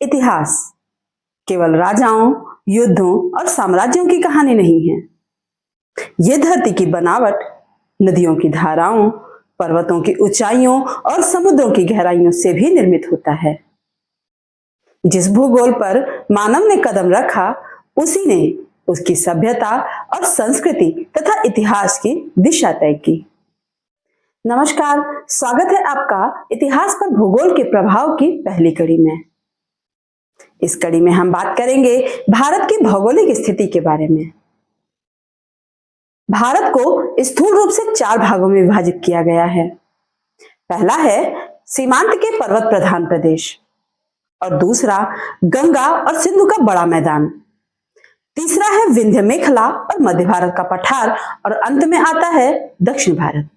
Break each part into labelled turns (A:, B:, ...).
A: इतिहास केवल राजाओं, युद्धों और साम्राज्यों की कहानी नहीं है। ये धरती की बनावट, नदियों की धाराओं, पर्वतों की ऊंचाइयों और समुद्रों की गहराइयों से भी निर्मित होता है। जिस भूगोल पर मानव ने कदम रखा, उसी ने उसकी सभ्यता और संस्कृति तथा इतिहास की दिशा तय की। नमस्कार, स्वागत है आपका इतिहास पर भूगोल के प्रभाव की पहली कड़ी में। इस कड़ी में हम बात करेंगे भारत की भौगोलिक स्थिति के बारे में। भारत को स्थूल रूप से 4 भागों में विभाजित किया गया है। पहला है सीमांत के पर्वत प्रधान प्रदेश, और दूसरा गंगा और सिंधु का बड़ा मैदान, तीसरा है विंध्य मेखला और मध्य भारत का पठार, और अंत में आता है दक्षिण भारत।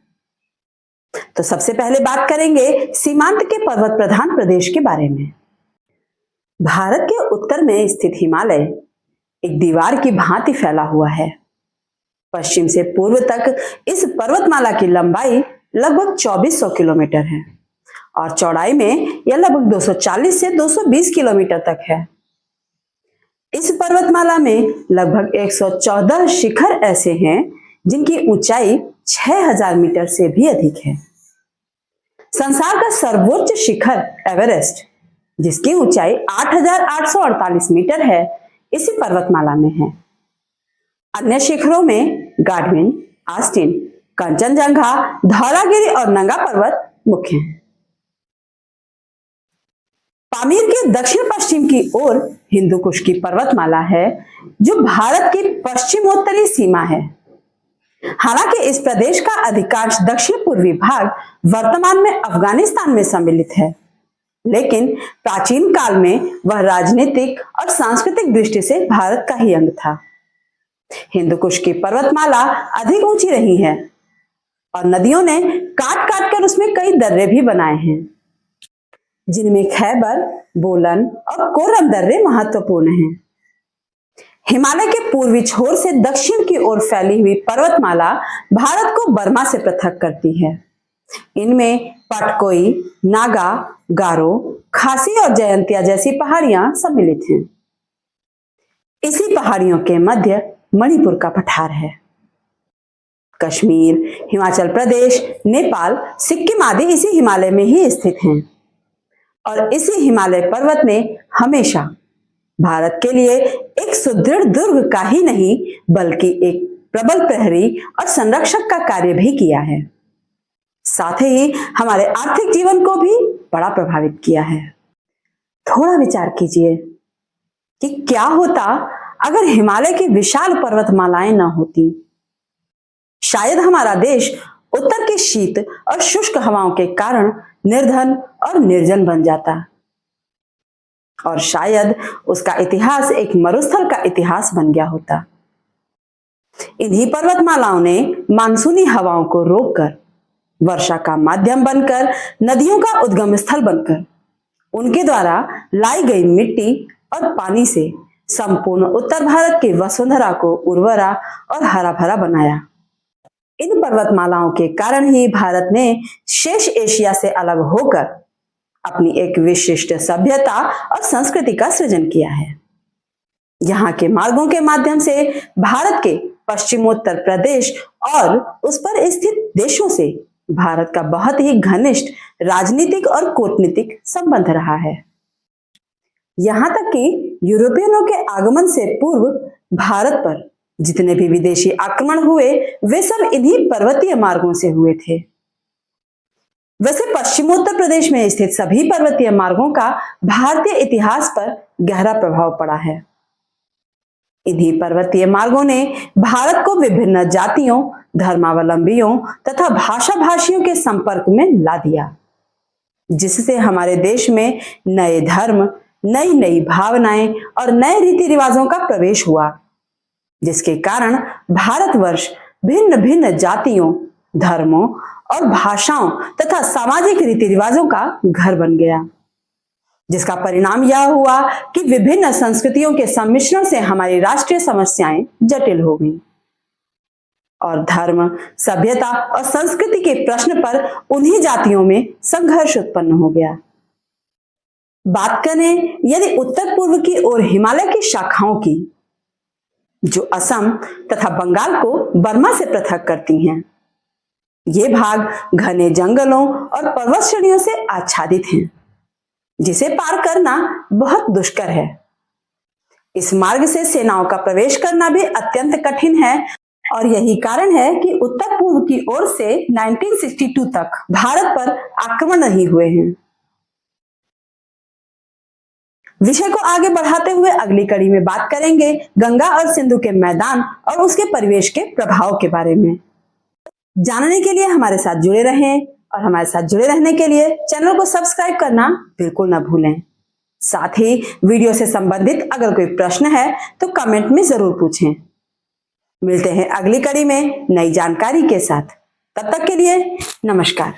A: तो सबसे पहले बात करेंगे सीमांत के पर्वत प्रधान प्रदेश के बारे में। भारत के उत्तर में स्थित हिमालय एक दीवार की भांति फैला हुआ है। पश्चिम से पूर्व तक इस पर्वतमाला की लंबाई लगभग 2400 किलोमीटर है और चौड़ाई में यह लगभग 240 से 220 किलोमीटर तक है। इस पर्वतमाला में लगभग 114 शिखर ऐसे हैं जिनकी ऊंचाई 6000 मीटर से भी अधिक है। संसार का सर्वोच्च शिखर एवरेस्ट, जिसकी ऊंचाई 8848 मीटर है, इसी पर्वतमाला में है। अन्य शिखरों में गाडविन, आस्टिन, कंचनजंगा, धौलागिरी और नंगा पर्वत मुख्य हैं। पामीर के दक्षिण पश्चिम की ओर हिंदू कुश की पर्वतमाला है, जो भारत की पश्चिमोत्तरी सीमा है। हालांकि इस प्रदेश का अधिकांश दक्षिण पूर्वी भाग वर्तमान में अफगानिस्तान में सम्मिलित है, लेकिन प्राचीन काल में वह राजनीतिक और सांस्कृतिक दृष्टि से भारत का ही अंग था। हिंदू कुश की पर्वतमाला अधिक ऊंची रही है और नदियों ने काट काट कर उसमें कई दर्रे भी बनाए हैं, जिनमें खैबर, बोलन और कोरम दर्रे महत्वपूर्ण हैं। हिमालय के पूर्वी छोर से दक्षिण की ओर फैली हुई पर्वतमाला भारत को बर्मा से पृथक करती है। इनमें पटकोई, नागा, गारो, खासी और जयंतिया जैसी पहाड़ियां सम्मिलित हैं। इसी पहाड़ियों के मध्य मणिपुर का पठार है। कश्मीर, हिमाचल प्रदेश, नेपाल, सिक्किम आदि इसी हिमालय में ही स्थित हैं और इसी हिमालय पर्वत ने हमेशा भारत के लिए एक सुदृढ़ दुर्ग का ही नहीं, बल्कि एक प्रबल प्रहरी और संरक्षक का कार्य भी किया है। साथ ही हमारे आर्थिक जीवन को भी बड़ा प्रभावित किया है। थोड़ा विचार कीजिए कि क्या होता अगर हिमालय की विशाल पर्वतमालाएं न होती। शायद हमारा देश उत्तर की शीत और शुष्क हवाओं के कारण निर्धन और निर्जन बन जाता, और शायद उसका इतिहास एक मरुस्थल का इतिहास बन गया होता। इन्हीं पर्वतमालाओं ने मानसूनी हवाओं को रोककर, वर्षा का माध्यम बनकर, नदियों का उद्गम स्थल बनकर, उनके द्वारा लाई गई मिट्टी और पानी से संपूर्ण उत्तर भारत की वसुंधरा को उर्वरा और हरा भरा बनाया। इन पर्वतमालाओं के कारण ही भारत ने शेष एशिया से अलग होकर अपनी एक विशिष्ट सभ्यता और संस्कृति का सृजन किया है। यहाँ के मार्गों के माध्यम से भारत के पश्चिमोत्तर प्रदेश और उस पर स्थित देशों से भारत का बहुत ही घनिष्ठ राजनीतिक और कूटनीतिक संबंध रहा है। यहाँ तक कि यूरोपियनों के आगमन से पूर्व भारत पर जितने भी विदेशी आक्रमण हुए, वे सब इन्हीं पर्वतीय मार्गों से हुए थे। वैसे पश्चिमोत्तर प्रदेश में स्थित सभी पर्वतीय मार्गों का भारतीय इतिहास पर गहरा प्रभाव पड़ा है। इन्हीं पर्वतीय मार्गों ने भारत को विभिन्न जातियों, धर्मावलंबियों तथा भाषा भाषियों के संपर्क में ला दिया, जिससे हमारे देश में नए धर्म, नई नई भावनाएं और नए रीति रिवाजों का प्रवेश हुआ, जिसके कारण भारतवर्ष भिन्न भिन्न जातियों, धर्मों और भाषाओं तथा सामाजिक रीति रिवाजों का घर बन गया, जिसका परिणाम यह हुआ कि विभिन्न संस्कृतियों के सम्मिश्रण से हमारी राष्ट्रीय समस्याएं जटिल हो गईं और धर्म, सभ्यता और संस्कृति के प्रश्न पर उन्हीं जातियों में संघर्ष उत्पन्न हो गया। बात करें यदि उत्तर पूर्व की ओर हिमालय की शाखाओं की, जो असम तथा बंगाल को बर्मा से पृथक करती हैं, ये भाग घने जंगलों और पर्वत श्रेणियों से आच्छादित हैं, जिसे पार करना बहुत दुष्कर है। इस मार्ग से सेनाओं का प्रवेश करना भी अत्यंत कठिन है और यही कारण है कि उत्तर पूर्व की ओर से 1962 तक भारत पर आक्रमण नहीं हुए हैं। विषय को आगे बढ़ाते हुए अगली कड़ी में बात करेंगे गंगा और सिंधु के मैदान और उसके परिवेश के प्रभाव के बारे में। जानने के लिए हमारे साथ जुड़े रहें और हमारे साथ जुड़े रहने के लिए चैनल को सब्सक्राइब करना बिल्कुल ना भूलें। साथ ही वीडियो से संबंधित अगर कोई प्रश्न है तो कमेंट में जरूर पूछें। मिलते हैं अगली कड़ी में नई जानकारी के साथ। तब तक के लिए नमस्कार।